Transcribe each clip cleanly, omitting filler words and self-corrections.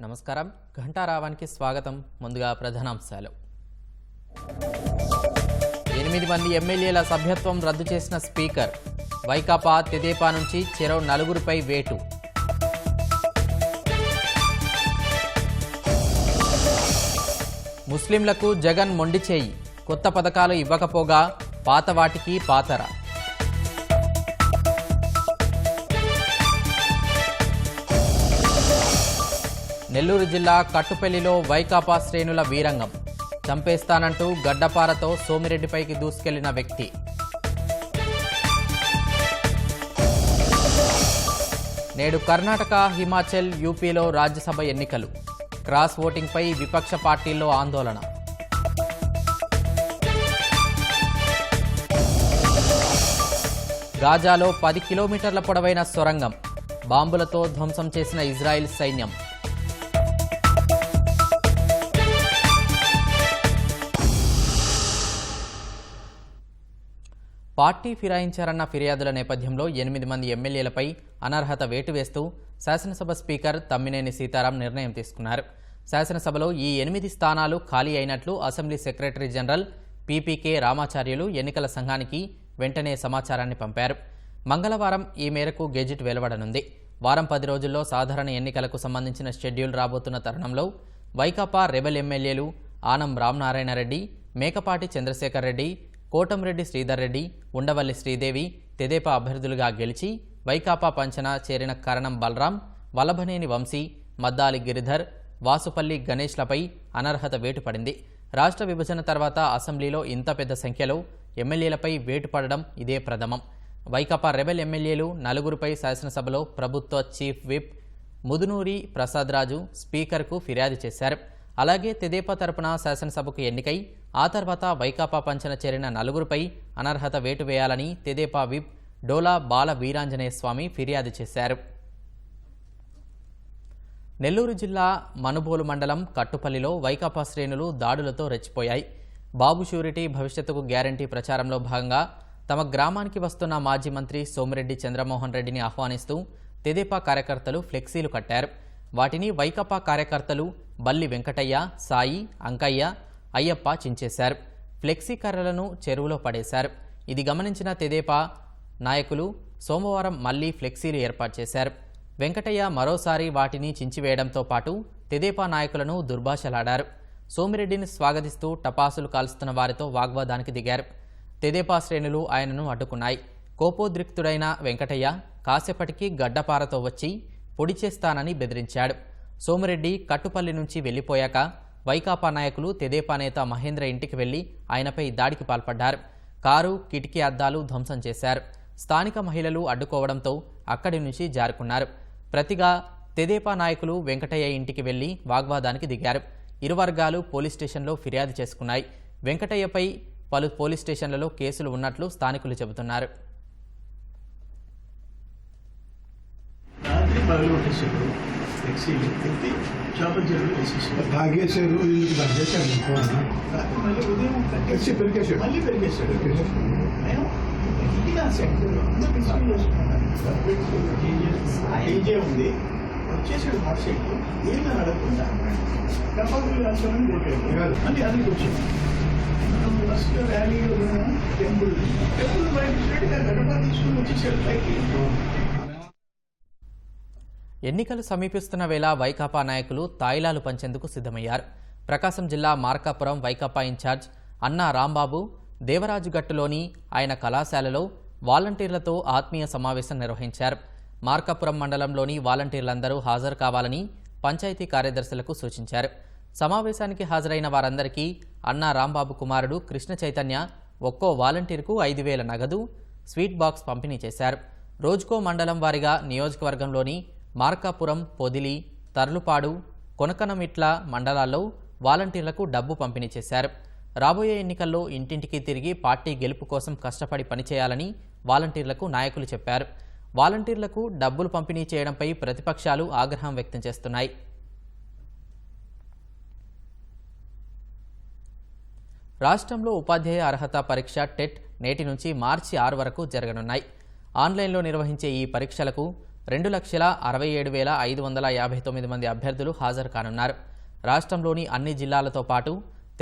నమస్కారం ఘంటారావానికి స్వాగతం. ముందుగా ప్రధానాంశాలు. 8 మంది ఎమ్మెల్యేల సభ్యత్వం రద్దు చేసిన స్పీకర్. వైకాపా తెదేపా నుంచి చెరో 4పై వేటు. ముస్లింలకు జగన్ మొండి చేయి. కొత్త పథకాలు ఇవ్వకపోగా పాత వాటికి పాతర. నెల్లూరు జిల్లా కట్టుపెల్లిలో వైకాపా శ్రేణుల వీరంగం. చంపేస్తానంటూ గడ్డపారతో సోమిరెడ్డిపైకి దూసుకెళ్లిన వ్యక్తి. నేడు కర్ణాటక, హిమాచల్, యూపీలో రాజ్యసభ ఎన్నికలు. క్రాస్ ఓటింగ్పై విపక్ష పార్టీల్లో ఆందోళన. గాజాలో 10 కిలోమీటర్ల పొడవైన సొరంగం. బాంబులతో ధ్వంసం చేసిన ఇజ్రాయెల్ సైన్యం. పార్టీ ఫిరాయించారన్న ఫిర్యాదుల నేపథ్యంలో 8 మంది ఎమ్మెల్యేలపై అనర్హత వేటు వేస్తూ శాసనసభ స్పీకర్ తమ్మినేని సీతారాం నిర్ణయం తీసుకున్నారు. శాసనసభలో ఈ 8 స్థానాలు ఖాళీ అయినట్లు assembly secretary general PPK Ramacharyulu ఎన్నికల సంఘానికి వెంటనే సమాచారాన్ని పంపారు. మంగళవారం ఈ మేరకు గెజిట్ వెలువడనుంది. వారం 10 రోజుల్లో సాధారణ ఎన్నికలకు సంబంధించిన షెడ్యూల్ రాబోతున్న తరుణంలో వైకాపా రెబెల్ ఎమ్మెల్యేలు ఆనం రామనారాయణ రెడ్డి, మేకపాటి చంద్రశేఖర్ రెడ్డి, కోటంరెడ్డి శ్రీధర్ రెడ్డి, ఉండవల్లి శ్రీదేవి తెదేపా అభ్యర్థులుగా గెలిచి వైకాపా పంచన చేరిన కరణం బలరాం, వల్లభనేని వంశీ, మద్దాలి గిరిధర్, వాసుపల్లి గణేష్లపై అనర్హత వేటు పడింది. రాష్ట్ర విభజన తర్వాత అసెంబ్లీలో ఇంత పెద్ద సంఖ్యలో ఎమ్మెల్యేలపై వేటు పడడం ఇదే ప్రథమం. వైకాపా రెబెల్ ఎమ్మెల్యేలు 4పై శాసనసభలో ప్రభుత్వ చీఫ్ విప్ ముదునూరి ప్రసాదరాజు స్పీకర్కు ఫిర్యాదు చేశారు. అలాగే తెదేపా తరపున శాసనసభకు ఎన్నికై ఆ తర్వాత వైకాపా పంచన చేరిన 4పై అనర్హత వేటు వేయాలని తెదేపా విప్ డోలా బాల వీరాంజనేయ స్వామి ఫిర్యాదు చేశారు. నెల్లూరు జిల్లా మనుబోలు మండలం కట్టుపల్లిలో వైకాపా శ్రేణులు దాడులతో రెచ్చిపోయాయి. బాబు షూరిటీ భవిష్యత్తుకు గ్యారంటీ ప్రచారంలో భాగంగా తమ గ్రామానికి వస్తున్న మాజీ మంత్రి సోమిరెడ్డి చంద్రమోహన్ రెడ్డిని ఆహ్వానిస్తూ తెదేపా కార్యకర్తలు ఫ్లెక్సీలు కట్టారు. వాటిని వైకాపా కార్యకర్తలు బల్లి వెంకటయ్య, సాయి, అంకయ్య, అయ్యప్ప చించేశారు. ఫ్లెక్సీ కర్రలను చెరువులో పడేశారు. ఇది గమనించిన తెదేపా నాయకులు సోమవారం మళ్లీ ఫ్లెక్సీలు ఏర్పాటు చేశారు. వెంకటయ్య మరోసారి వాటిని చించివేయడంతో పాటు తెదేపా నాయకులను దుర్భాషలాడారు. సోమిరెడ్డిని స్వాగతిస్తూ టపాసులు కాల్స్తున్న వారితో వాగ్వాదానికి దిగారు. తెదేపా శ్రేణులు ఆయనను అడ్డుకున్నాయి. కోపోద్రిక్తుడైన వెంకటయ్య కాసేపటికి గడ్డపారతో వచ్చి పొడి చేస్తానని బెదిరించాడు. సోమిరెడ్డి కట్టుపల్లి నుంచి వెళ్లిపోయాక వైకాపా నాయకులు తెదేపా నేత మహేంద్ర ఇంటికి వెళ్లి ఆయనపై దాడికి పాల్పడ్డారు. కారు, కిటికీ అద్దాలు ధ్వంసం చేశారు. స్థానిక మహిళలు అడ్డుకోవడంతో అక్కడి నుంచి జారుకున్నారు. ప్రతిగా తెదేపా నాయకులు వెంకటయ్య ఇంటికి వెళ్లి వాగ్వాదానికి దిగారు. ఇరు వర్గాలు పోలీస్ స్టేషన్లో ఫిర్యాదు చేసుకున్నాయి. వెంకటయ్యపై పలు పోలీస్ స్టేషన్లలో కేసులు ఉన్నట్లు స్థానికులు చెబుతున్నారు. వచ్చేసాడు హాట్ సైడ్ ఏమైనా అడగకుండా కర్పాకులు మళ్ళీ అది కూర్చొని ఫస్ట్ ర్యాలీలో టెంపుల్ బయట గడప తీసుకుని వచ్చేసాడు పైకి. ఎన్నికలు సమీపిస్తున్న వేళ వైకాపా నాయకులు తాయిలాలు పంచేందుకు సిద్ధమయ్యారు. ప్రకాశం జిల్లా మార్కాపురం వైకాపా ఇన్ఛార్జ్ అన్నా రాంబాబు దేవరాజుగట్టులోని ఆయన కళాశాలలో వాలంటీర్లతో ఆత్మీయ సమావేశం నిర్వహించారు. మార్కాపురం మండలంలోని వాలంటీర్లందరూ హాజరు కావాలని పంచాయతీ కార్యదర్శులకు సూచించారు. సమావేశానికి హాజరైన వారందరికీ అన్నా రాంబాబు కుమారుడు కృష్ణ చైతన్య ఒక్కో వాలంటీర్కు 5,000 నగదు, స్వీట్ బాక్స్ పంపిణీ చేశారు. రోజుకో మండలం వారీగా నియోజకవర్గంలోని మార్కాపురం, పొదిలి, తర్లుపాడు, కొనకనమిట్ల మండలాల్లో వాలంటీర్లకు డబ్బు పంపిణీ చేశారు. రాబోయే ఎన్నికల్లో ఇంటింటికి తిరిగి పార్టీ గెలుపు కోసం కష్టపడి పనిచేయాలని వాలంటీర్లకు నాయకులు చెప్పారు. వాలంటీర్లకు డబ్బులు పంపిణీ చేయడంపై ప్రతిపక్షాలు ఆగ్రహం వ్యక్తం చేస్తున్నాయి. రాష్ట్రంలో ఉపాధ్యాయ అర్హత పరీక్ష టెట్ నేటి నుంచి మార్చి 6 వరకు జరగనున్నాయి. ఆన్లైన్లో నిర్వహించే ఈ పరీక్షలకు 2,67,559 మంది అభ్యర్థులు హాజరు కానున్నారు. రాష్ట్రంలోని అన్ని జిల్లాలతో పాటు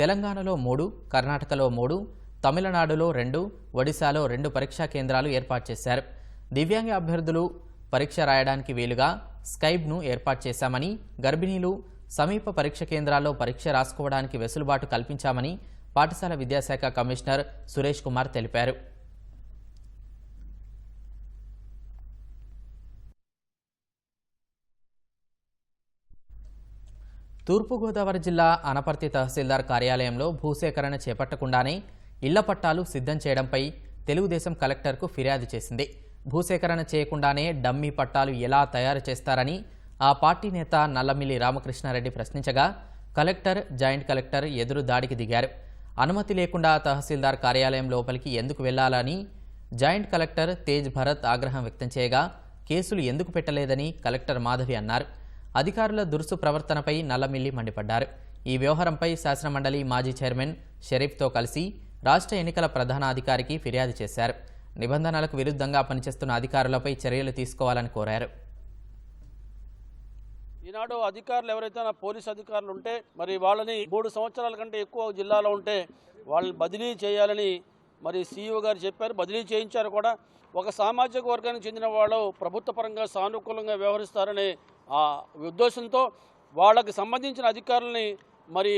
తెలంగాణలో 3, కర్ణాటకలో 3, తమిళనాడులో 2, ఒడిశాలో 2 పరీక్షా కేంద్రాలు ఏర్పాటు చేశారు. దివ్యాంగ అభ్యర్థులు పరీక్ష రాయడానికి వీలుగా స్కైబ్ను ఏర్పాటు చేశామని, గర్భిణీలు సమీప పరీక్ష కేంద్రాల్లో పరీక్ష రాసుకోవడానికి వెసులుబాటు కల్పించామని పాఠశాల విద్యాశాఖ కమిషనర్ సురేష్ కుమార్ తెలిపారు. తూర్పుగోదావరి జిల్లా అనపర్తి తహసీల్దార్ కార్యాలయంలో భూసేకరణ చేపట్టకుండానే ఇళ్ల పట్టాలు సిద్ధం చేయడంపై తెలుగుదేశం కలెక్టర్కు ఫిర్యాదు చేసింది. భూసేకరణ చేయకుండానే డమ్మీ పట్టాలు ఎలా తయారు చేస్తారని ఆ పార్టీ నేత నల్లమిల్లి రామకృష్ణారెడ్డి ప్రశ్నించగా కలెక్టర్, జాయింట్ కలెక్టర్ ఎదురు దాడికి దిగారు. అనుమతి లేకుండా తహసీల్దార్ కార్యాలయం లోపలికి ఎందుకు వెళ్లాలని జాయింట్ కలెక్టర్ తేజ్ భరత్ ఆగ్రహం వ్యక్తం చేయగా కేసులు ఎందుకు పెట్టలేదని కలెక్టర్ మాధవి అన్నారు. అధికారుల దురుసు ప్రవర్తనపై నల్లమిల్లి మండిపడ్డారు. ఈ వ్యవహారంపై శాసనమండలి మాజీ చైర్మన్ షరీఫ్తో కలిసి రాష్ట్ర ఎన్నికల ప్రధానాధికారికి ఫిర్యాదు చేశారు. నిబంధనలకు విరుద్ధంగా పనిచేస్తున్న అధికారులపై చర్యలు తీసుకోవాలని కోరారు. ఈనాడు అధికారులు ఎవరైతే పోలీసు అధికారులు ఉంటే మరి వాళ్ళని 3 సంవత్సరాల కంటే ఎక్కువ జిల్లాలో ఉంటే వాళ్ళని బదిలీ చేయాలని మరి సీఈఓ గారు చెప్పారు. బదిలీ చేయించారు కూడా. ఒక సామాజిక వర్గానికి చెందిన వాళ్ళు ప్రభుత్వ పరంగా సానుకూలంగా వ్యవహరిస్తారనే ఆ ఉద్దేశంతో వాళ్ళకి సంబంధించిన అధికారులని మరి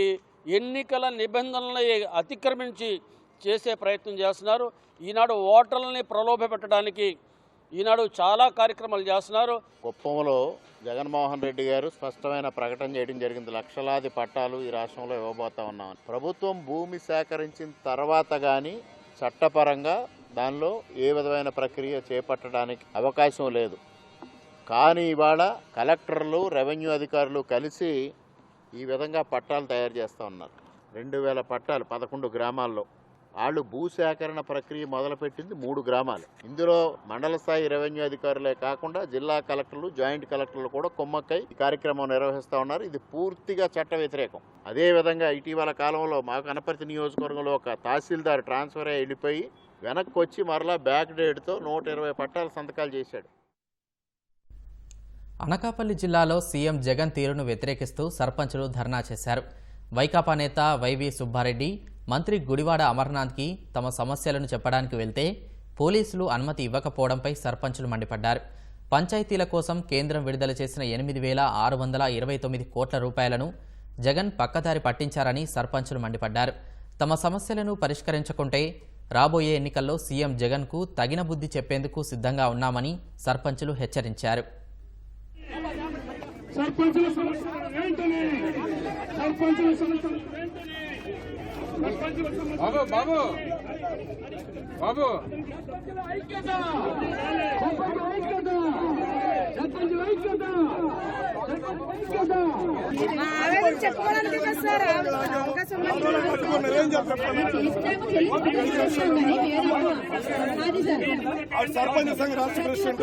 ఎన్నికల నిబంధనల్ని అతిక్రమించి చేసే ప్రయత్నం చేస్తున్నారు. ఈనాడు ఓటర్లని ప్రలోభపెట్టడానికి ఈనాడు చాలా కార్యక్రమాలు చేస్తున్నారు. కుప్పంలో జగన్మోహన్ రెడ్డి గారు స్పష్టమైన ప్రకటన చేయడం జరిగింది. లక్షలాది పట్టాలు ఈ రాష్ట్రంలో ఇవ్వబోతా ఉన్నాం. ప్రభుత్వం భూమి సేకరించిన తర్వాత కానీ చట్టపరంగా దానిలో ఏ విధమైన ప్రక్రియ చేపట్టడానికి అవకాశం లేదు. కానీ ఇవాళ కలెక్టర్లు, రెవెన్యూ అధికారులు కలిసి ఈ విధంగా పట్టాలు తయారు చేస్తూ ఉన్నారు. 2000 పట్టాలు 11 గ్రామాల్లో. వాళ్ళు భూసేకరణ ప్రక్రియ మొదలుపెట్టింది 3 గ్రామాలు. ఇందులో మండల స్థాయి రెవెన్యూ అధికారులే కాకుండా జిల్లా కలెక్టర్లు, జాయింట్ కలెక్టర్లు కూడా కొమ్మక్కై ఈ కార్యక్రమం నిర్వహిస్తూ ఉన్నారు. ఇది పూర్తిగా చట్ట వ్యతిరేకం. అదేవిధంగా ఇటీవల కాలంలో మాకు అనపర్తి నియోజకవర్గంలో ఒక తహసీల్దార్ ట్రాన్స్ఫర్ అయ్యి వెళ్ళిపోయి వెనక్కి వచ్చి మరలా బ్యాక్ డేట్తో 120 పట్టాల సంతకాలు చేశాడు. అనకాపల్లి జిల్లాలో సీఎం జగన్ తీరును వ్యతిరేకిస్తూ సర్పంచులు ధర్నా చేశారు. వైకాపా నేత వైవి సుబ్బారెడ్డి మంత్రి గుడివాడ అమర్నాథ్కి తమ సమస్యలను చెప్పడానికి వెళ్తే పోలీసులు అనుమతి ఇవ్వకపోవడంపై సర్పంచులు మండిపడ్డారు. పంచాయతీల కోసం కేంద్రం విడుదల చేసిన 8,629 కోట్ల రూపాయలను జగన్ పక్కదారి పట్టించారని సర్పంచులు మండిపడ్డారు. తమ సమస్యలను పరిష్కరించకుంటే రాబోయే ఎన్నికల్లో సీఎం జగన్కు తగిన బుద్ధి చెప్పేందుకు సిద్ధంగా ఉన్నామని సర్పంచులు హెచ్చరించారు. సర్పంచ్ సంఘ రాష్ట్ర ప్రెసిడెంట్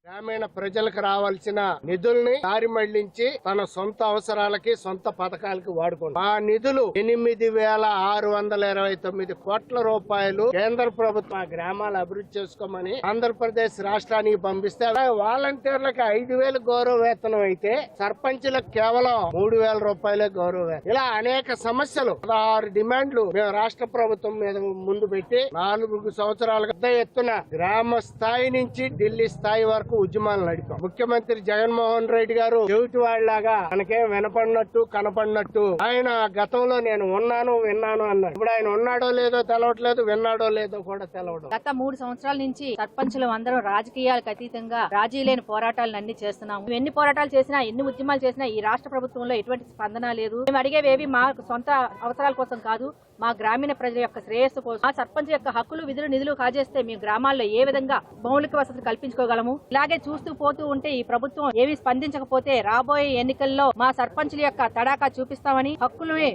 గ్రామీణ ప్రజలకు రావాల్సిన నిధుల్ని దారి మళ్లించి తన సొంత అవసరాలకి, సొంత పథకాలకి వాడుకుంటారు. ఆ నిధులు 8,629 కోట్ల రూపాయలు కేంద్ర ప్రభుత్వం ఆ గ్రామాలు అభివృద్ధి చేసుకోమని ఆంధ్రప్రదేశ్ రాష్ట్రానికి పంపిస్తే వాలంటీర్లకు 5,000 గౌరవ వేతనం అయితే సర్పంచులకు కేవలం 3,000 రూపాయలే గౌరవ వేతనం. ఇలా అనేక సమస్యలు 16 డిమాండ్లు మేము రాష్ట్ర ప్రభుత్వం మీద ముందు పెట్టి 4 సంవత్సరాలుగా పెద్ద ఎత్తున గ్రామ స్థాయి నుంచి ఢిల్లీ స్థాయి వరకు ఉద్యమాలు నడిపాం. ముఖ్యమంత్రి జగన్మోహన్ రెడ్డి గారు చెవిటి వాళ్ళలాగా మనకేం వినపడినట్టు కనపడినట్టు ఆయన గతంలో నేను ఉన్నాను విన్నాను అన్నాడు. ఇప్పుడు ఆయన ఉన్నాడో లేదో తెలవట్లేదు, విన్నాడో లేదో కూడా తెలవడం. గత 3 సంవత్సరాల నుంచి సర్పంచులు అందరూ రాజకీయాలకు అతీతంగా రాజీ లేని పోరాటాలను అన్ని చేస్తున్నాము. ఎన్ని పోరాటాలు చేసినా, ఎన్ని ఉద్యమాలు చేసినా ఈ రాష్ట్ర ప్రభుత్వంలో ఎటువంటి స్పందన లేదు. మేము అడిగేవేవి మా సొంత అవసరాల కోసం కాదు, మా గ్రామీణ ప్రజల యొక్క శ్రేయస్సు కోసం. ఆ సర్పంచ్ యొక్క హక్కులు, విధులు, నిధులు కాజేస్తే మేము గ్రామాల్లో ఏ విధంగా మౌలిక వసతులు కల్పించుకోగలము? ఇలాగే ఇలాగే చూస్తూ పోతూ ఉంటే ఈ ప్రభుత్వం ఏమీ స్పందించకపోతే రాబోయే ఎన్నికల్లో మా సర్పంచుల యొక్క తడాకా చూపిస్తామని, హక్కులని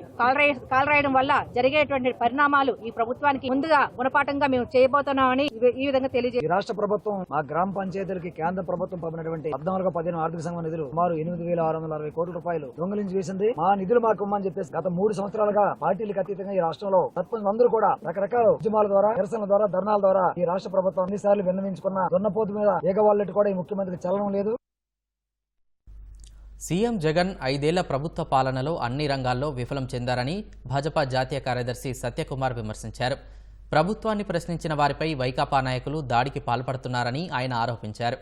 కాలరాయడం వల్ల జరిగేటువంటి పరిణామాలు ఈ ప్రభుత్వానికి ముందుగా గుణపాఠంగా మేము చేయబోతున్నామని ఈ విధంగా తెలియజేస్తారు. రాష్ట్ర ప్రభుత్వం మా గ్రామ పంచాయతీలకి కేంద్ర ప్రభుత్వం పంపినటువంటి 14-15 ఆర్థిక సంఘం నిధులు సుమారు 8,660 కోట్ల రూపాయలు దొంగలించి వేసింది. మా నిధులు మాకు ఇవ్వమని చెప్పేసి గత 3 సంవత్సరాలుగా పార్టీలకు అతీతంగా ఈ రాష్ట్రంలో సర్పంచ్ అందరూ కూడా రకరకాల ఉద్యమాల ద్వారా, నిరసనల ద్వారా, ధర్నాల ద్వారా ఈ రాష్ట్ర ప్రభుత్వం అన్నిసార్లు విన్నవించుకున్న దున్నపోతు మీద ఏగవాళ్ళట్టు కూడా ఈ ముఖ్యమంత్రికి చలనం లేదు. సీఎం జగన్ 5 ఏళ్ల ప్రభుత్వ పాలనలో అన్ని రంగాల్లో విఫలం చెందారని భాజపా జాతీయ కార్యదర్శి సత్యకుమార్ విమర్శించారు. ప్రభుత్వాన్ని ప్రశ్నించిన వారిపై వైకాపా నాయకులు దాడికి పాల్పడుతున్నారని ఆయన ఆరోపించారు.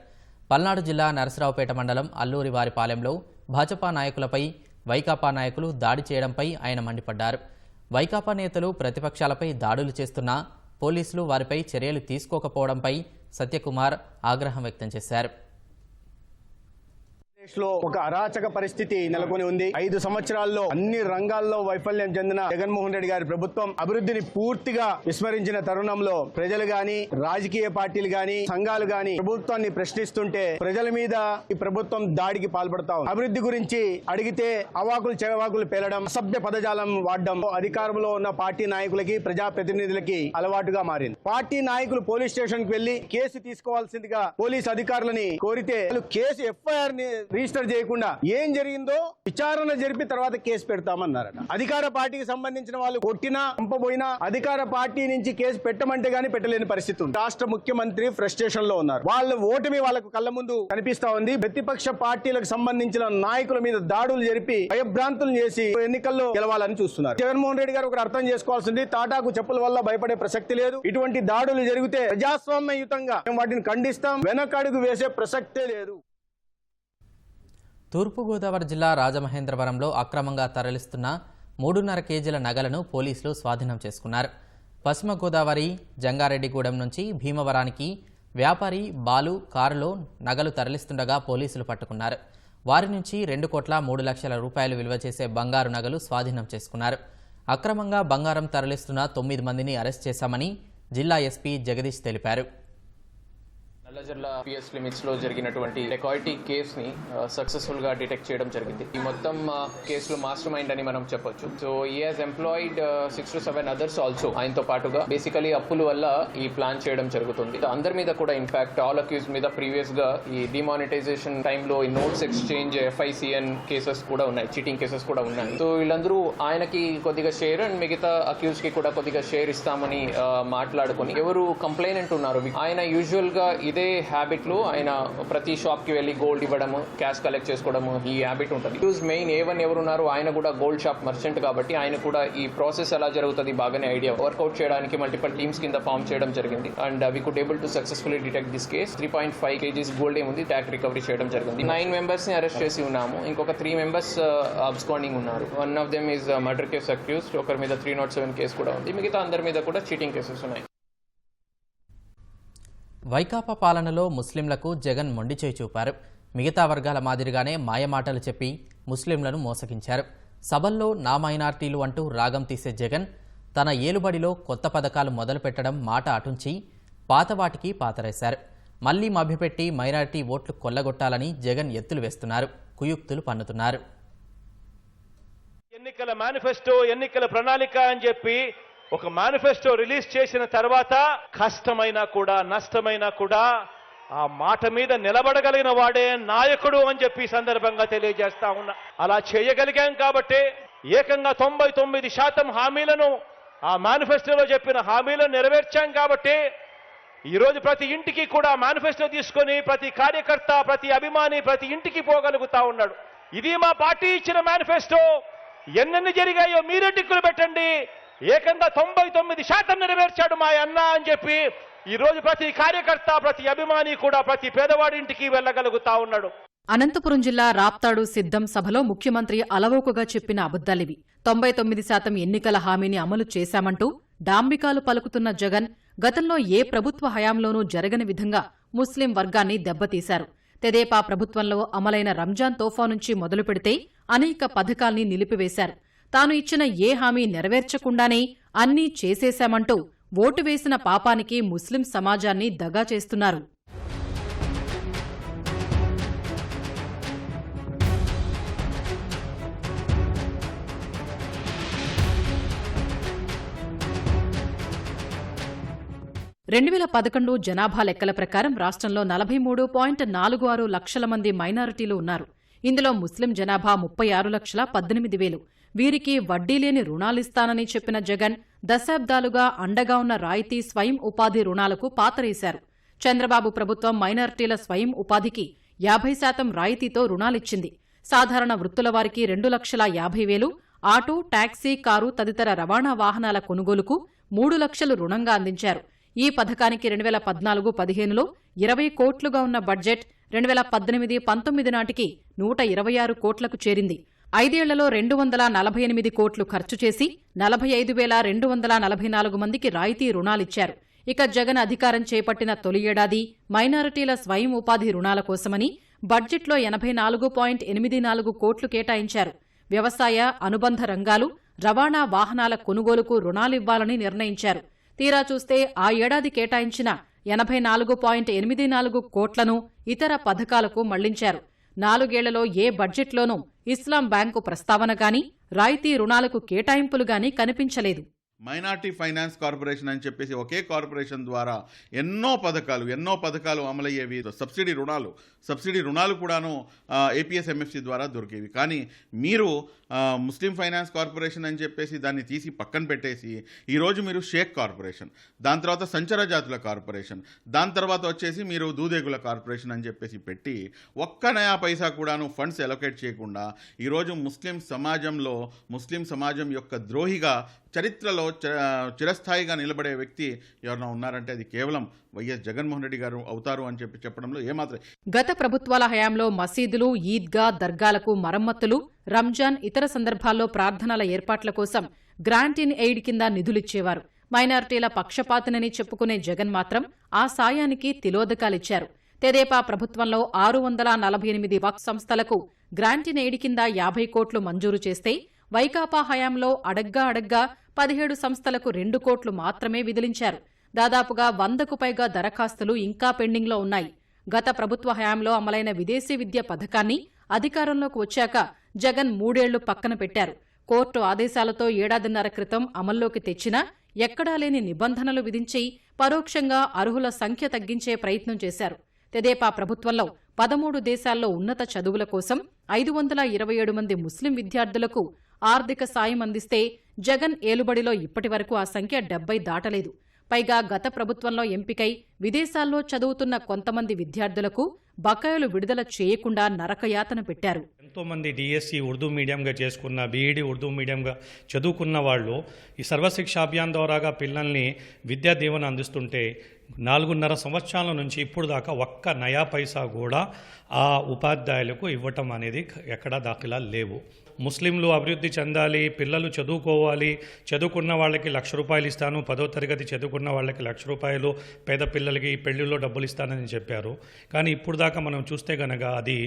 పల్నాడు జిల్లా నరసరావుపేట మండలం అల్లూరి వారిపాలెంలో భాజపా నాయకులపై వైకాపా నాయకులు దాడి చేయడంపై ఆయన మండిపడ్డారు. వైకాపా నేతలు ప్రతిపక్షాలపై దాడులు చేస్తున్నా పోలీసులు వారిపై చర్యలు తీసుకోకపోవడంపై సత్యకుమార్ ఆగ్రహం వ్యక్తం చేశారు. లో ఒక అరాచక పరిస్థితి నెలకొని ఉంది. 5 సంవత్సరాల్లో అన్ని రంగాల్లో వైఫల్యం చెందిన జగన్మోహన్ రెడ్డి గారి ప్రభుత్వం అభివృద్ధిని పూర్తిగా విస్మరించిన తరుణంలో ప్రజలు గాని, రాజకీయ పార్టీలు గాని, సంఘాలు గాని ప్రభుత్వాన్ని ప్రశ్నిస్తుంటే ప్రజల మీద ఈ ప్రభుత్వం దాడికి పాల్పడతా ఉంది. అభివృద్ధి గురించి అడిగితే అవాకులు చెవాకులు పేలడం, అసభ్య పదజాలం వాడడం అధికారంలో ఉన్న పార్టీ నాయకులకి, ప్రజాప్రతినిధులకి అలవాటుగా మారింది. పార్టీ నాయకులు పోలీస్ స్టేషన్ కి వెళ్లి కేసు తీసుకోవాల్సిందిగా పోలీస్ అధికారులని కోరితే కేసు ఎఫ్ఐఆర్ ని రిజిస్టర్ చేయకుండా ఏం జరిగిందో విచారణ జరిపి తర్వాత కేసు పెడతామన్నారట. అధికార పార్టీకి సంబంధించిన వాళ్ళు కొట్టినా, పంపబోయినా అధికార పార్టీ నుంచి కేసు పెట్టమంటే గానీ పెట్టలేని పరిస్థితి ఉంది. రాష్ట్ర ముఖ్యమంత్రి ఫ్రస్ట్రేషన్ లో ఉన్నారు. వాళ్ళ ఓటమి వాళ్ళకు కళ్ళ ముందు కనిపిస్తా ఉంది. ప్రతిపక్ష పార్టీలకు సంబంధించిన నాయకుల మీద దాడులు జరిపి భయభ్రాంతులు చేసి ఎన్నికల్లో గెలవాలని చూస్తున్నారు. జగన్మోహన్ రెడ్డి గారు ఒకరు అర్థం చేసుకోవాల్సింది, తాటాకు చెప్పుల వల్ల భయపడే ప్రసక్తి లేదు. ఇటువంటి దాడులు జరిగితే ప్రజాస్వామ్యయుతంగా వాటిని ఖండిస్తాం, వెనకడుగు వేసే ప్రసక్తే లేదు. తూర్పుగోదావరి జిల్లా రాజమహేంద్రవరంలో అక్రమంగా తరలిస్తున్న 3.5 కేజీల నగలను పోలీసులు స్వాధీనం చేసుకున్నారు. పశ్చిమ గోదావరి జంగారెడ్డిగూడెం నుంచి భీమవరానికి వ్యాపారి బాలు కారులో నగలు తరలిస్తుండగా పోలీసులు పట్టుకున్నారు. వారి నుంచి 2,03,00,000 రూపాయలు విలువ చేసే బంగారు నగలు స్వాధీనం చేసుకున్నారు. అక్రమంగా బంగారం తరలిస్తున్న 9 మందిని అరెస్ట్ చేశామని జిల్లా ఎస్పీ జగదీష్ తెలిపారు. నల్లజర్ల పిఎస్ లిమిట్స్ లో జరిగినటువంటి డెకాయిటీ కేసుని సక్సెస్ఫుల్ గా డిటెక్ట్ చేయడం జరిగింది. ఈ మొత్తం కేసులో మాస్టర్ మైండ్ అని మనం చెప్పొచ్చు. సో ఈ has employed 6 to 7 others also. ఆయనతో పాటుగా బేసికలీ అప్పుల వల్ల ఈ ప్లాన్ చేయడం జరుగుతుంది. అందరి మీద కూడా ఇన్ఫాక్ట్ ఆల్ అక్యూజ్ మీద ప్రీవియస్ గా ఈ డిమానిటైజేషన్ టైంలో ఈ నోట్స్ ఎక్స్చేంజ్ FICN కేసెస్ కూడా ఉన్నాయి, చీటింగ్ కేసెస్ కూడా ఉన్నాయి. సో వీళ్ళందరూ ఆయనకి కొద్దిగా షేర్ అండ్ మిగతా అక్యూజ్ కి కూడా కొద్దిగా షేర్ ఇస్తామని మాట్లాడుకుని ఎవరు కంప్లైనెంట్ ఉన్నారు ఆయన యూజువల్ గా ఇదే హ్యాబిట్ లో ఆయన ప్రతి షాప్ కి వెళ్లి గోల్డ్ ఇవ్వడము, క్యాష్ కలెక్ట్ చేసుకోవడము ఈ హ్యాబిట్ ఉంటుంది. మెయిన్ A1 ఎవరున్నారు ఆయన కూడా గోల్డ్ షాప్ మర్చెంట్ కాబట్టి ఆయన కూడా ఈ ప్రాసెస్ ఎలా జరుగుతుంది బాగానే ఐడియా. వర్కౌట్ చేయడానికి మల్టిపుల్ టీమ్స్ కింద ఫామ్ చేయడం జరిగింది and we could able to successfully detect this case. 3.5 kgs gold ఏముంది ట్యాక్ రికవరీ చేయడం జరిగింది. 9 మెంబర్స్ ని అరెస్ట్ చేసి ఉన్నాము. ఇంకొక 3 మెంబర్స్ అబ్స్కాండింగ్ ఉన్నారు. One of them is murder case accused. ఒకరి మీద 307 కేసు కూడా ఉంది. మిగతా అందరి మీద కూడా చీటింగ్ కేసెస్ ఉన్నాయి. వైకాపా పాలనలో ముస్లింలకు జగన్ మొండిచేయి చూపారు. మిగతా వర్గాల మాదిరిగానే మాయమాటలు చెప్పి ముస్లింలను మోసగించారు. సభల్లో నా మైనార్టీలు అంటూ రాగం తీసే జగన్ తన ఏలుబడిలో కొత్త పథకాలు మొదలుపెట్టడం మాట అటుంచి పాతవాటికి పాతరేశారు. మళ్లీ మభ్యపెట్టి మైనారిటీ ఓట్లు కొల్లగొట్టాలని జగన్ ఎత్తులు వేస్తున్నారు, కుయుక్తులు పన్నుతున్నారు. ఎన్నికల మేనిఫెస్టో, ఎన్నికల ప్రణాళిక అని చెప్పి ఒక మేనిఫెస్టో రిలీజ్ చేసిన తర్వాత కష్టమైనా కూడా, నష్టమైనా కూడా ఆ మాట మీద నిలబడగలిగిన వాడే నాయకుడు అని చెప్పి సందర్భంగా తెలియజేస్తా ఉన్నా. అలా చేయగలిగాం కాబట్టి ఏకంగా 99% హామీలను ఆ మేనిఫెస్టోలో చెప్పిన హామీలను నెరవేర్చాం కాబట్టి ఈరోజు ప్రతి ఇంటికి కూడా మేనిఫెస్టో తీసుకొని ప్రతి కార్యకర్త, ప్రతి అభిమాని ప్రతి ఇంటికి పోగలుగుతా ఉన్నాడు. ఇది మా పార్టీ ఇచ్చిన మేనిఫెస్టో. ఎన్నెన్ని జరిగాయో మీరే టిక్కులు పెట్టండి. ఏకంగా 99% నెరవేర్చాడు మా అన్న అని చెప్పి ఈరోజు ప్రతి కార్యకర్త, ప్రతి అభిమాని కూడా ప్రతి పేదవాడింటికి వెళ్ళగలుగుతా ఉన్నాడు. అనంతపురం జిల్లా రాప్తాడు సిద్ధం సభలో ముఖ్యమంత్రి అలవోకగా చెప్పిన అబద్దాలివి. 99% ఎన్నికల హామీని అమలు చేశామంటూ డాంబికాలు పలుకుతున్న జగన్ గతంలో ఏ ప్రభుత్వ హయాంలోనూ జరగని విధంగా ముస్లిం వర్గాన్ని దెబ్బతీశారు. తెదేపా ప్రభుత్వంలో అమలైన రంజాన్ తోఫా నుంచి మొదలుపెడితే అనేక పథకాల్ని నిలిపివేశారు. తాను ఇచ్చిన ఏ హామీ నెరవేర్చకుండానే అన్నీ చేసేశామంటూ ఓటు వేసిన పాపానికి ముస్లిం సమాజాన్ని దగా చేస్తున్నారు. 2011 జనాభా లెక్కల ప్రకారం రాష్ట్రంలో 43.46 లక్షల మంది మైనారిటీలు ఉన్నారు. ఇందులో ముస్లిం జనాభా 36,18,000. వీరికి వడ్డీ లేని రుణాలిస్తానని చెప్పిన జగన్ దశాబ్దాలుగా అండగా ఉన్న రాయితీ స్వయం ఉపాధి రుణాలకు పాతరేశారు. చంద్రబాబు ప్రభుత్వం మైనారిటీల స్వయం ఉపాధికి 50% రాయితీతో రుణాలిచ్చింది. సాధారణ వృత్తుల వారికి 2,50,000, ఆటో, టాక్సీ, కారు తదితర రవాణా వాహనాల కొనుగోలుకు 3 లక్షలు రుణంగా అందించారు. ఈ పథకానికి 2014-15లో 20 కోట్లుగా ఉన్న బడ్జెట్ 2018-19 నాటికి 126 కోట్లకు చేరింది. 5 ఏళ్లలో 248 కోట్లు ఖర్చు చేసి 45,244 మందికి రాయితీ రుణాలిచ్చారు. ఇక జగన్ అధికారం చేపట్టిన తొలి ఏడాది మైనారిటీల స్వయం ఉపాధి రుణాల కోసమని బడ్జెట్లో 84.84 కోట్లు కేటాయించారు. వ్యవసాయ, అనుబంధ రంగాలు, రవాణా వాహనాల కొనుగోలుకు రుణాలివ్వాలని నిర్ణయించారు. తీరా చూస్తే ఆ ఏడాది కేటాయించిన 84.84 కోట్లను ఇతర పథకాలకు మళ్లించారు. 4 ఏళ్లలో ఏ బడ్జెట్లోనూ ఇస్లాం బ్యాంకు ప్రస్తావన గాని, రాయితీ రుణాలకు కేటాయింపులు గాని కనిపించలేదు. మైనార్టీ ఫైనాన్స్ కార్పొరేషన్ అని చెప్పేసి ఒకే కార్పొరేషన్ ద్వారా ఎన్నో పథకాలు అమలయ్యేవి. సబ్సిడీ రుణాలు కూడాను APSMFC ద్వారా దొరికేవి. కానీ మీరు ముస్లిం ఫైనాన్స్ కార్పొరేషన్ అని చెప్పేసి దాన్ని తీసి పక్కన పెట్టేసి ఈరోజు మీరు షేక్ కార్పొరేషన్, దాని తర్వాత సంచర జాతుల కార్పొరేషన్, దాని తర్వాత వచ్చేసి మీరు దూదేగుల కార్పొరేషన్ అని చెప్పేసి పెట్టి ఒక్క నయా పైసా కూడాను ఫండ్స్ అలొకేట్ చేయకుండా ఈరోజు ముస్లిం సమాజం యొక్క ద్రోహిగా చరిత్రలో చిరస్థాయిగా నిలబడే వ్యక్తి ఎవరైనా ఉన్నారంటే అది కేవలం వైఎస్ జగన్మోహన్ రెడ్డి గారు అవుతారు అని చెప్పడంలో ఏమాత్రం. గత ప్రభుత్వాల హయాంలో మసీదులు, ఈద్గా, దర్గాలకు మరమ్మతులు, రంజాన్, ఇతర సందర్భాల్లో ప్రార్థనల ఏర్పాట్ల కోసం గ్రాంట్ ఇన్ ఎయిడ్ కింద నిధులిచ్చేవారు. మైనారిటీల పక్షపాతనని చెప్పుకునే జగన్ మాత్రం ఆ సాయానికి తిలోదకాలిచ్చారు. తెదేపా ప్రభుత్వంలో 648 వక్ఫ్ సంస్థలకు గ్రాంట్ ఇన్ ఎయిడ్ కింద 50 కోట్లు మంజూరు చేస్తే వైకాపా హయాంలో అడగ్గా 17 సంస్థలకు 2 కోట్లు మాత్రమే విదిలించారు. దాదాపుగా 100కు పైగా దరఖాస్తులు ఇంకా పెండింగ్లో ఉన్నాయి. గత ప్రభుత్వ హయాంలో అమలైన విదేశీ విద్య పథకాన్ని అధికారంలోకి వచ్చాక జగన్ 3 ఏళ్లు పక్కన పెట్టారు. కోర్టు ఆదేశాలతో 1.5 ఏళ్ల క్రితం అమల్లోకి తెచ్చినా ఎక్కడా లేని నిబంధనలు విధించి పరోక్షంగా అర్హుల సంఖ్య తగ్గించే ప్రయత్నం చేశారు. తెదేపా ప్రభుత్వంలో 13 దేశాల్లో ఉన్నత చదువుల కోసం 527 మంది ముస్లిం విద్యార్థులకు ఆర్థిక సాయం అందిస్తే జగన్ ఏలుబడిలో ఇప్పటివరకు ఆ సంఖ్య 70 దాటలేదు. పైగా గత ప్రభుత్వంలో ఎంపికై విదేశాల్లో చదువుతున్న కొంతమంది విద్యార్థులకు బకాయిలు విడుదల చేయకుండా నరకయాతన పెట్టారు. ఎంతోమంది DSC ఉర్దూ మీడియంగా చేసుకున్న, BEd ఉర్దూ మీడియంగా చదువుకున్న వాళ్ళు ఈ సర్వశిక్ష అభియాన్ ద్వారాగా పిల్లల్ని విద్యా దీవెన అందిస్తుంటే 4.5 సంవత్సరాల నుంచి ఇప్పుడు దాకా ఒక్క నయా పైసా కూడా ఆ ఉపాధ్యాయులకు ఇవ్వటం అనేది ఎక్కడా దాఖలా లేవు. ముస్లింలు అభివృద్ధి చెందాలి, పిల్లలు చదువుకోవాలి, చదువుకున్న వాళ్ళకి 1,00,000 రూపాయలు ఇస్తాను, 10వ తరగతి చదువుకున్న వాళ్ళకి 1,00,000 రూపాయలు, పేద పిల్లలకి పెళ్లిలో డబ్బులు ఇస్తానని చెప్పారు. కానీ ఇప్పుడు దాకా మనం చూస్తే గనక అది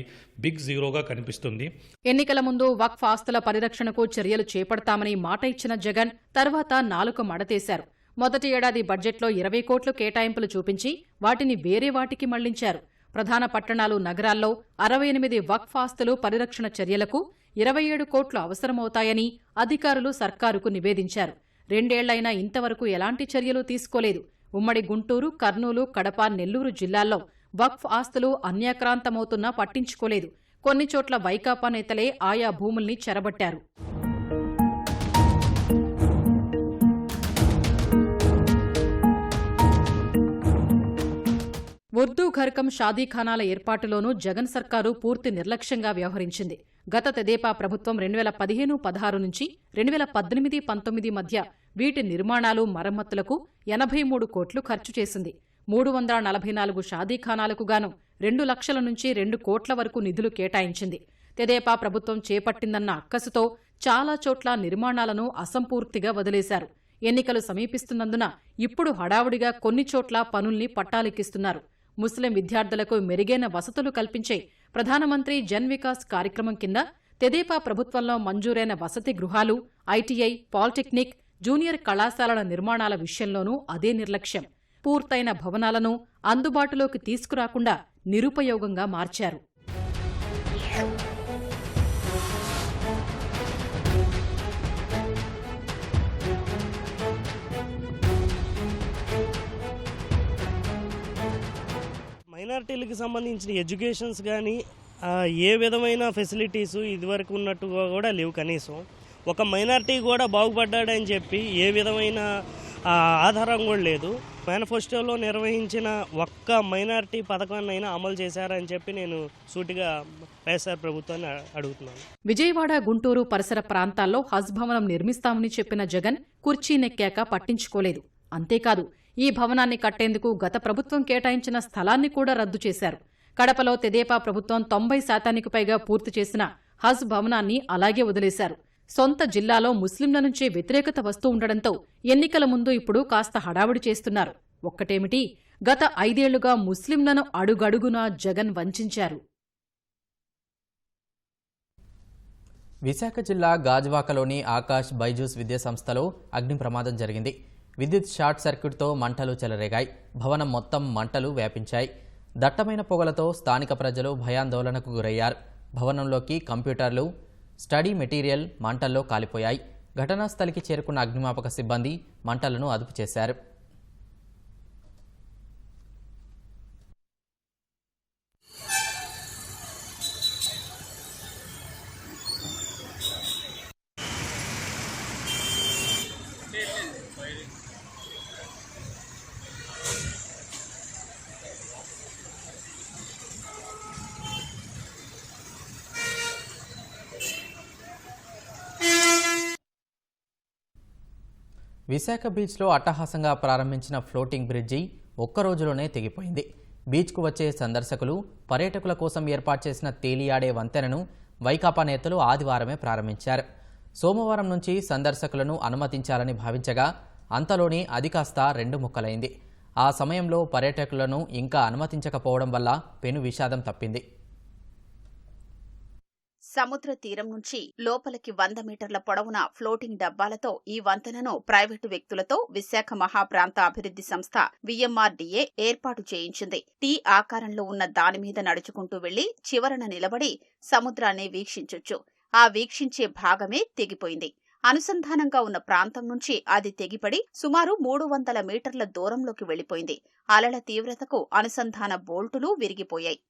బిగ్ జీరోగా కనిపిస్తుంది. ఎన్నికల ముందు వక్ఫ్ ఆస్తుల పరిరక్షణకు చర్యలు చేపడతామని మాట ఇచ్చిన జగన్ తర్వాత నాలుక మడతేశారు. మొదటి ఏడాది బడ్జెట్లో 20 కోట్లు కేటాయింపులు చూపించి వాటిని వేరే వాటికి మళ్లించారు. ప్రధాన పట్టణాలు, నగరాల్లో 68 వక్ఫ్ ఆస్తులు పరిరక్షణ చర్యలకు 27 కోట్లు అవసరమవుతాయని అధికారులు సర్కారుకు నివేదించారు. 2 ఏళ్లైనా ఇంతవరకు ఎలాంటి చర్యలు తీసుకోలేదు. ఉమ్మడి గుంటూరు, కర్నూలు, కడప, నెల్లూరు జిల్లాల్లో వక్ఫ్ ఆస్తులు అన్యాక్రాంతమవుతున్నా పట్టించుకోలేదు. కొన్ని చోట్ల వైకాపా నేతలే ఆయా భూముల్ని చెరబట్టారు. ఉర్దూ ఘర్కం, షాదీఖానాల ఏర్పాటులోనూ జగన్ సర్కారు పూర్తి నిర్లక్ష్యంగా వ్యవహరించింది. గత తెదేపా ప్రభుత్వం 2015-16 నుంచి 2018-19 మధ్య వీటి నిర్మాణాలు, మరమ్మతులకు 83 కోట్లు ఖర్చు చేసింది. 344 షాదీఖానాలకు గాను 2 లక్షల నుంచి 2 కోట్ల వరకు నిధులు కేటాయించింది. తెదేపా ప్రభుత్వం చేపట్టిందన్న అక్కసుతో చాలా చోట్ల నిర్మాణాలను అసంపూర్తిగా వదిలేశారు. ఎన్నికలు సమీపిస్తున్నందున ఇప్పుడు హడావుడిగా కొన్ని చోట్ల పనుల్ని పట్టాలెక్కిస్తున్నారు. ముస్లిం విద్యార్థులకు మెరుగైన వసతులు కల్పించే ప్రధానమంత్రి జన్ వికాస్ కార్యక్రమం కింద తెదేపా ప్రభుత్వంలో మంజూరైన వసతి గృహాలు, ITI, పాలిటెక్నిక్, జూనియర్ కళాశాలల నిర్మాణాల విషయంలోనూ అదే నిర్లక్ష్యం. పూర్తయిన భవనాలను అందుబాటులోకి తీసుకురాకుండా నిరుపయోగంగా మార్చారు. మైనారిటీలకు సంబంధించిన ఎడ్యుకేషన్స్ కానీ ఏ విధమైన ఫెసిలిటీస్ ఇదివరకు ఉన్నట్టుగా కూడా లేవు. కనీసం ఒక మైనారిటీ కూడా బాగుపడ్డాడని చెప్పి ఏ విధమైన ఆధారం కూడా లేదు. మేనిఫెస్టోలో నిర్వహించిన ఒక్క మైనారిటీ పథకాన్నైనా అమలు చేశారని చెప్పి నేను సూటిగా వైఎస్ఆర్ ప్రభుత్వాన్ని అడుగుతున్నాను. విజయవాడ, గుంటూరు పరిసర ప్రాంతాల్లో హజ్ భవనం నిర్మిస్తామని చెప్పిన జగన్ కుర్చీనెక్కాక పట్టించుకోలేదు. అంతేకాదు, ఈ భవనాన్ని కట్టేందుకు గత ప్రభుత్వం కేటాయించిన స్థలాన్ని కూడా రద్దు చేశారు. కడపలో తెదేపా ప్రభుత్వం 90% పైగా పూర్తి చేసిన హజ్ భవనాన్ని అలాగే వదిలేశారు. సొంత జిల్లాలో ముస్లింల నుంచే వ్యతిరేకత వస్తూ ఉండడంతో ఎన్నికల ముందు ఇప్పుడు కాస్త హడావుడి చేస్తున్నారు. ఒక్కటేమిటి, గత 5 ఏళ్లుగా ముస్లింలను అడుగడుగునా జగన్ వంచారు. విశాఖ జిల్లా గాజువాకలోని ఆకాష్ బైజూస్ విద్యాసంస్థలో అగ్ని ప్రమాదం జరిగింది. విద్యుత్ షార్ట్ సర్క్యూట్తో మంటలు చెలరేగాయి. భవనం మొత్తం మంటలు వ్యాపించాయి. దట్టమైన పొగలతో స్థానిక ప్రజలు భయాందోళనకు గురయ్యారు. భవనంలోకి కంప్యూటర్లు, స్టడీ మెటీరియల్ మంటల్లో కాలిపోయాయి. ఘటనా స్థలికి చేరుకున్న అగ్నిమాపక సిబ్బంది మంటలను అదుపు చేశారు. విశాఖ బీచ్లో అట్టహాసంగా ప్రారంభించిన ఫ్లోటింగ్ బ్రిడ్జి ఒక్క రోజులోనే తెగిపోయింది. బీచ్కు వచ్చే సందర్శకులు, పర్యాటకుల కోసం ఏర్పాటు చేసిన తేలియాడే వంతెనను వైకాపా నేతలు ఆదివారమే ప్రారంభించారు. సోమవారం నుంచి సందర్శకులను అనుమతించాలని భావించగా అంతలోనే అది కాస్త 2 ముక్కలైంది. ఆ సమయంలో పర్యాటకులను ఇంకా అనుమతించకపోవడం వల్ల పెను విషాదం తప్పింది. సముద్ర తీరం నుంచి లోపలికి 100 మీటర్ల పొడవున ఫ్లోటింగ్ డబ్బాలతో ఈ వంతెనను ప్రైవేటు వ్యక్తులతో విశాఖ మహాప్రాంత అభివృద్ధి సంస్థ VMRDA ఏర్పాటు చేయించింది. టీ ఆకారంలో ఉన్న దానిమీద నడుచుకుంటూ వెళ్లి చివరన నిలబడి సముద్రాన్ని వీక్షించొచ్చు. ఆ వీక్షించే భాగమే తెగిపోయింది. అనుసంధానంగా ఉన్న ప్రాంతం నుంచి అది తెగిపడి సుమారు 300 మీటర్ల దూరంలోకి వెళ్లిపోయింది. అలల తీవ్రతకు అనుసంధాన బోల్టులు విరిగిపోయాయి.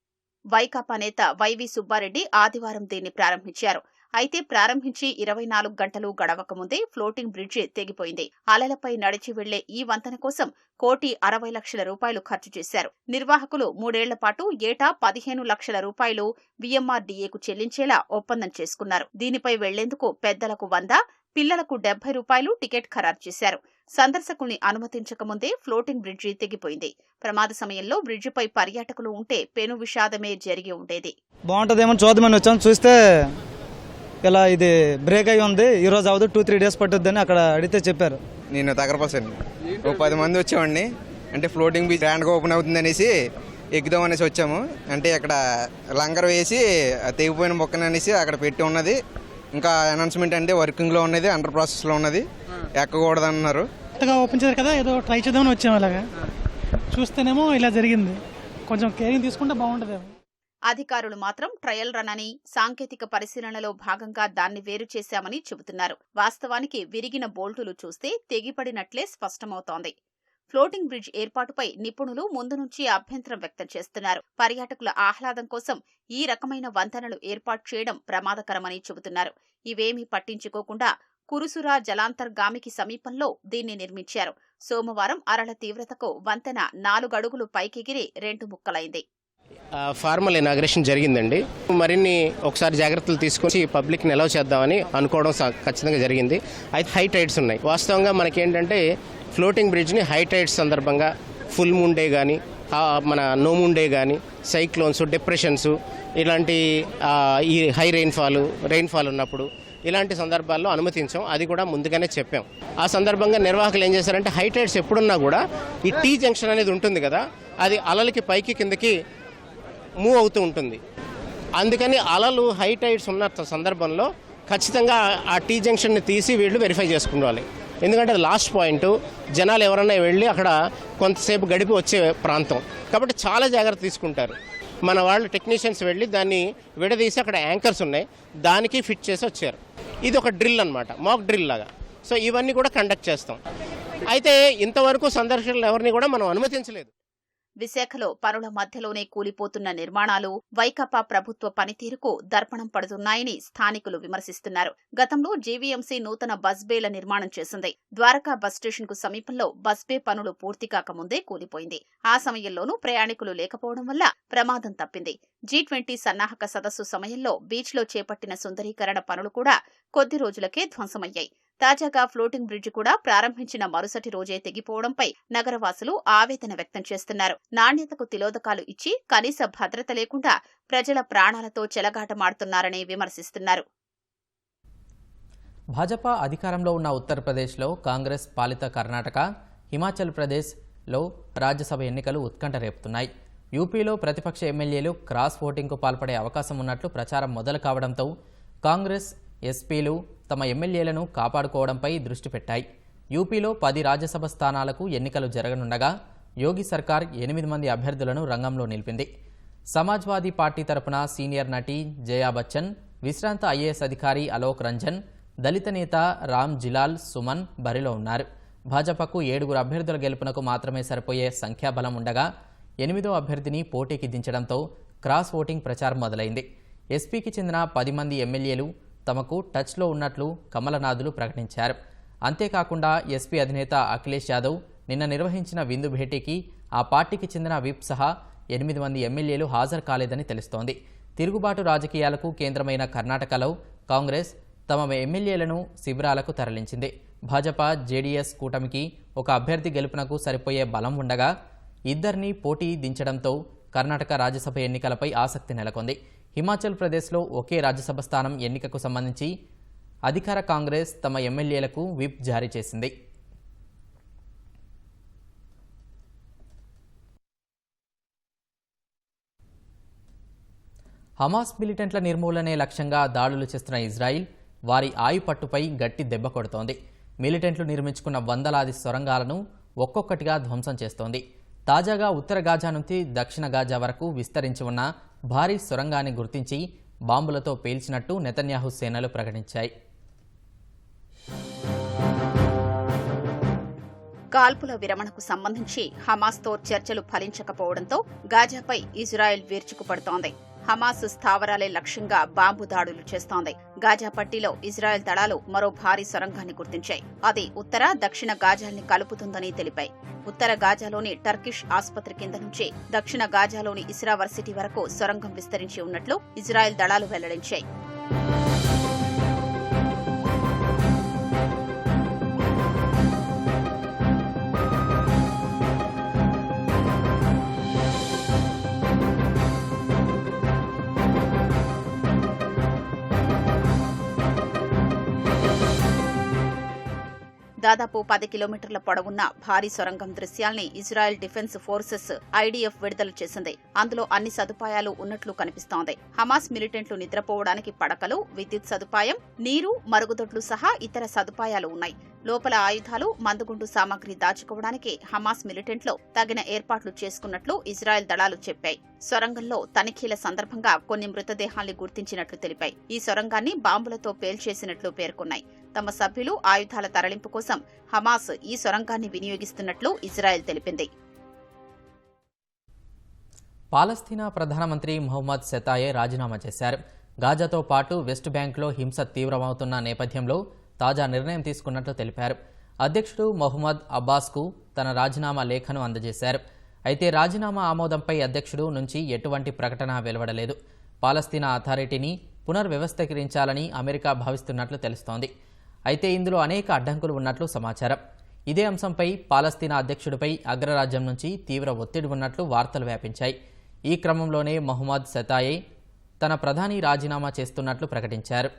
వైకాపా నేత వైవి సుబ్బారెడ్డి ఆదివారం దీన్ని ప్రారంభించారు. అయితే ప్రారంభించి 24 గంటలు గడవకముందే ఫ్లోటింగ్ బ్రిడ్జి తెగిపోయింది. అలలపై నడిచి వెళ్లే ఈ వంతెన కోసం ₹1,60,00,000 ఖర్చు చేశారు. నిర్వాహకులు 3 ఏళ్ల పాటు ఏటా ₹15 లక్షల VMRDAకు చెల్లించేలా ఒప్పందం చేసుకున్నారు. దీనిపై వెళ్లేందుకు పెద్దలకు 100, పిల్లలకు ₹70 టికెట్ ఖరారు చేశారు. సందర్శకుల్ని అనుమతించకముందే ఫ్లోటింగ్ బ్రిడ్జి తెగిపోయింది. ప్రమాద సమయంలో బ్రిడ్జిపై పర్యాటకులు ఉంటే పెను విషాదమే జరిగి ఉండేది. బాగుంటుందేమో చూద్దామని వచ్చాం. చూస్తే ఇలా ఇది బ్రేక్ అయి ఉంది. ఈ రోజు అవదు 2-3 డేస్ పట్టుద్దని అక్కడ అడిగితే చెప్పారు. నేను తగరపల్సండి. 10 మంది వచ్చామండి. అంటే ఫ్లోటింగ్ బీచ్ గ్రాండ్గా ఓపెన్ అవుతుంది అనేసి ఎక్కుదాం అనేసి వచ్చాము. అంటే అక్కడ లంగర్ వేసి తెగిపోయిన మొక్కన అనేసి అక్కడ పెట్టి ఉన్నది. ఇంకా అనౌన్స్మెంట్ అంటే వర్కింగ్లో ఉన్నది, అండర్ ప్రాసెస్లో ఉన్నది, ఎక్కకూడదన్నారు. ఓపెన్ చేశారు కదా, ఏదో ట్రై చేద్దామని వచ్చాము. అలాగా చూస్తేనేమో ఇలా జరిగింది. కొంచెం కేరింగ్ తీసుకుంటే బాగుంటుంది. అధికారులు మాత్రం ట్రయల్ రన్ అని, సాంకేతిక పరిశీలనలో భాగంగా దాన్ని వేరు చేశామని చెబుతున్నారు. వాస్తవానికి విరిగిన బోల్టులు చూస్తే తెగిపడినట్లే స్పష్టమవుతోంది. ఫ్లోటింగ్ బ్రిడ్జ్ ఏర్పాటుపై నిపుణులు ముందు నుంచి అభ్యంతరం వ్యక్తం చేస్తున్నారు. పర్యాటకుల ఆహ్లాదం కోసం ఈ రకమైన వంతెనలు ఏర్పాటు చేయడం ప్రమాదకరమని చెబుతున్నారు. ఇవేమీ పట్టించుకోకుండా కురుసురా జలాంతర్గామికి సమీపంలో దీన్ని నిర్మించారు. సోమవారం అలల తీవ్రతకు వంతెన 4 అడుగులు పైకెగిరి 2 ముక్కలైంది. ఫార్మల్ ఇనాగ్రేషన్ జరిగిందండి. మరిన్ని ఒకసారి జాగ్రత్తలు తీసుకొని పబ్లిక్ని అలౌ చేద్దామని అనుకోవడం ఖచ్చితంగా జరిగింది. అయితే హై టైడ్స్ ఉన్నాయి. వాస్తవంగా మనకేంటంటే ఫ్లోటింగ్ బ్రిడ్జ్ని హై టైడ్స్ సందర్భంగా ఫుల్ మూన్ డే కానీ, మన నో మూన్ డే కానీ, సైక్లోన్స్, డిప్రెషన్స్, ఇలాంటి ఈ హై రెయిన్ఫాల్ ఉన్నప్పుడు ఇలాంటి సందర్భాల్లో అనుమతించాం. అది కూడా ముందుగానే చెప్పాం. ఆ సందర్భంగా నిర్వాహకులు ఏం చేశారంటే హై టైడ్స్ ఎప్పుడున్నా కూడా ఈ టీ జంక్షన్ అనేది ఉంటుంది కదా, అది అలలకి పైకి కిందకి మూవ్ అవుతూ ఉంటుంది. అందుకని అలలు హై టైడ్స్ ఉన్న సందర్భంలో ఖచ్చితంగా ఆ టీ జంక్షన్ని తీసి వీళ్ళు వెరిఫై చేసుకోవాలి. ఎందుకంటే అది లాస్ట్ పాయింట్, జనాలు ఎవరన్నా వెళ్ళి అక్కడ కొంతసేపు గడిపి వచ్చే ప్రాంతం కాబట్టి చాలా జాగ్రత్త తీసుకుంటారు. మన వాళ్ళు టెక్నీషియన్స్ వెళ్ళి దాన్ని విడదీసి అక్కడ యాంకర్స్ ఉన్నాయి, దానికి ఫిట్ చేసి వచ్చారు. ఇది ఒక డ్రిల్ అనమాట, మాక్ డ్రిల్ లాగా. సో ఇవన్నీ కూడా కండక్ట్ చేస్తాం. అయితే ఇంతవరకు సందర్శకులు ఎవరిని కూడా మనం అనుమతించలేదు. విశాఖలో పనుల మధ్యలోనే కూలిపోతున్న నిర్మాణాలు వైకాపా ప్రభుత్వ పనితీరుకు దర్పణం పడుతున్నాయని స్థానికులు విమర్శిస్తున్నారు. గతంలో జీవీఎంసీ నూతన బస్ బేల నిర్మాణం చేసింది. ద్వారకా బస్ స్టేషన్ కు సమీపంలో బస్ బే పనులు పూర్తి కాకముందే కూలిపోయింది. ఆ సమయంలోనూ ప్రయాణికులు లేకపోవడం వల్ల ప్రమాదం తప్పింది. G20 సన్నాహక సదస్సు సమయంలో బీచ్లో చేపట్టిన సుందరీకరణ పనులు కూడా కొద్ది రోజులకే ధ్వంసమయ్యాయి. తాజాగా ఫ్లోటింగ్ బ్రిడ్జ్ కూడా ప్రారంభించిన మరుసటి రోజే తెగిపోవడంపై నగరవాసులు ఆవేదన వ్యక్తం చేస్తున్నారు. నాణ్యతకు తిలోదకాలు ఇచ్చి కనీస భద్రత లేకుండా ప్రజల ప్రాణాలతో చెలగాటమాడుతున్నారని విమర్శిస్తున్నారు. భాజపా అధికారంలో ఉన్న ఉత్తరప్రదేశ్లో కాంగ్రెస్ పాలిత కర్ణాటక, హిమాచల్ ప్రదేశ్లో రాజ్యసభ ఎన్నికలు ఉత్కంఠ రేపుతున్నాయి. యూపీలో ప్రతిపక్ష ఎమ్మెల్యేలు క్రాస్ ఓటింగ్కు పాల్పడే అవకాశం ఉన్నట్లు ప్రచారం మొదలు కావడంతో కాంగ్రెస్ ఎస్పీలు తమ ఎమ్మెల్యేలను కాపాడుకోవడంపై దృష్టి పెట్టాయి. యూపీలో 10 రాజ్యసభ స్థానాలకు ఎన్నికలు జరగనుండగా యోగి సర్కార్ 8 మంది అభ్యర్థులను రంగంలో నిలిపింది. సమాజ్వాదీ పార్టీ తరపున సీనియర్ నటి జయా బచ్చన్, విశ్రాంత ఐఏఎస్ అధికారి అలోక్ రంజన్, దళిత నేత రామ్ జిలాల్ సుమన్ బరిలో ఉన్నారు. భాజపాకు 7 అభ్యర్థుల గెలుపునకు మాత్రమే సరిపోయే సంఖ్యాబలం ఉండగా 8వ అభ్యర్థిని పోటీకి దించడంతో క్రాస్ ఓటింగ్ ప్రచారం మొదలైంది. ఎస్పీకి చెందిన 10 మంది ఎమ్మెల్యేలు తమకు టచ్లో ఉన్నట్లు కమలనాథులు ప్రకటించారు. అంతేకాకుండా ఎస్పీ అధినేత అఖిలేష్ యాదవ్ నిన్న నిర్వహించిన విందు భేటీకి ఆ పార్టీకి చెందిన విప్ సహా 8 మంది ఎమ్మెల్యేలు హాజరు కాలేదని తెలుస్తోంది. తిరుగుబాటు రాజకీయాలకు కేంద్రమైన కర్ణాటకలో కాంగ్రెస్ తమ ఎమ్మెల్యేలను శిబిరాలకు తరలించింది. భాజపా జేడీఎస్ కూటమికి ఒక అభ్యర్థి గెలుపునకు సరిపోయే బలం ఉండగా 2 పోటీ దించడంతో కర్ణాటక రాజ్యసభ ఎన్నికలపై ఆసక్తి నెలకొంది. హిమాచల్ ప్రదేశ్లో ఒకే రాజ్యసభ స్థానం ఎన్నికకు సంబంధించి అధికార కాంగ్రెస్ తమ ఎమ్మెల్యేలకు విప్ జారీ చేసింది. హమాస్ మిలిటెంట్ల నిర్మూలనే లక్ష్యంగా దాడులు చేస్తున్న ఇజ్రాయిల్ వారి ఆయుపట్టుపై గట్టి దెబ్బ కొడుతోంది. మిలిటెంట్లు నిర్మించుకున్న వందలాది సొరంగాలను ఒక్కొక్కటిగా ధ్వంసం చేస్తోంది. తాజాగా ఉత్తర గాజా నుంచి దక్షిణ గాజా వరకు విస్తరించి ఉన్న భారీ సొరంగాన్ని గుర్తించి బాంబులతో పేల్చినట్టు నెతన్యాహు సేనలు ప్రకటించాయి. కాల్పుల విరమణకు సంబంధించి హమాస్తో చర్చలు ఫలించకపోవడంతో గాజాపై ఇజ్రాయెల్ విరుచుకుపడుతోంది. హమాస్ స్థావరాలే లక్ష్యంగా బాంబు దాడులు చేస్తోంది. గాజా పట్టీలో ఇజ్రాయెల్ దళాలు మరో భారీ సొరంగాన్ని గుర్తించాయి. అది ఉత్తర దక్షిణ గాజాల్ని కలుపుతుందని తెలిపాయి. ఉత్తర గాజాలోని టర్కిష్ ఆసుపత్రి కింద నుంచి దక్షిణ గాజాలోని ఇస్రా వర్సిటీ వరకు సొరంగం విస్తరించి ఉన్నట్లు ఇజ్రాయెల్ దళాలు వెల్లడించాయి. దాదాపు 10 కిలోమీటర్ల పొడవున్న భారీ సొరంగం దృశ్యాల్ని ఇజ్రాయెల్ డిఫెన్స్ ఫోర్సెస్ ఐడీఎఫ్ విడుదల చేసింది. అందులో అన్ని సదుపాయాలు ఉన్నట్లు కనిపిస్తోంది. హమాస్ మిలిటెంట్లు నిద్రపోవడానికి పడకలు, విద్యుత్ సదుపాయం, నీరు, మరుగుదొడ్లు సహా ఇతర సదుపాయాలు ఉన్నాయి. లోపల ఆయుధాలు, మందుగుండు సామాగ్రి దాచుకోవడానికి హమాస్ మిలిటెంట్లు తగిన ఏర్పాట్లు చేసుకున్నట్లు ఇజ్రాయెల్ దళాలు చెప్పాయి. సొరంగంలో తనిఖీల సందర్భంగా కొన్ని మృతదేహాల్ని గుర్తించినట్లు తెలిపాయి. ఈ సొరంగాన్ని బాంబులతో పేల్చేసినట్లు పేర్కొన్నాయి. తమ సభ్యులు ఆయుధాల తరలింపు కోసం హమాస్ ఈ సొరంగాన్ని వినియోగిస్తున్నట్లు ఇజ్రాయెల్ తెలిపింది. పాలస్తీనా ప్రధానమంత్రి మొహమ్మద్ సెతాయే రాజీనామా చేశారు. గాజాతో పాటు వెస్ట్ బ్యాంక్లో హింస తీవ్రమవుతున్న నేపథ్యంలో తాజా నిర్ణయం తీసుకున్నట్లు తెలిపారు. అధ్యక్షుడు మొహమ్మద్ అబ్బాస్కు తన రాజీనామా లేఖను అందజేశారు. అయితే రాజీనామా ఆమోదంపై అధ్యక్షుడు నుంచి ఎటువంటి ప్రకటన వెలువడలేదు. పాలస్తీనా అథారిటీని పునర్వ్యవస్థీకరించాలని అమెరికా భావిస్తున్నట్లు తెలుస్తోంది. అయితే ఇందులో అనేక అడ్డంకులు ఉన్నట్లు సమాచారం. ఇదే అంశంపై పాలస్తీనా అధ్యక్షుడిపై అగ్రరాజ్యం నుంచి తీవ్ర ఒత్తిడి ఉన్నట్లు వార్తలు వ్యాపించాయి. ఈ క్రమంలోనే మొహమ్మద్ సెతాయే తన ప్రధాని రాజీనామా చేస్తున్నట్లు ప్రకటించారు.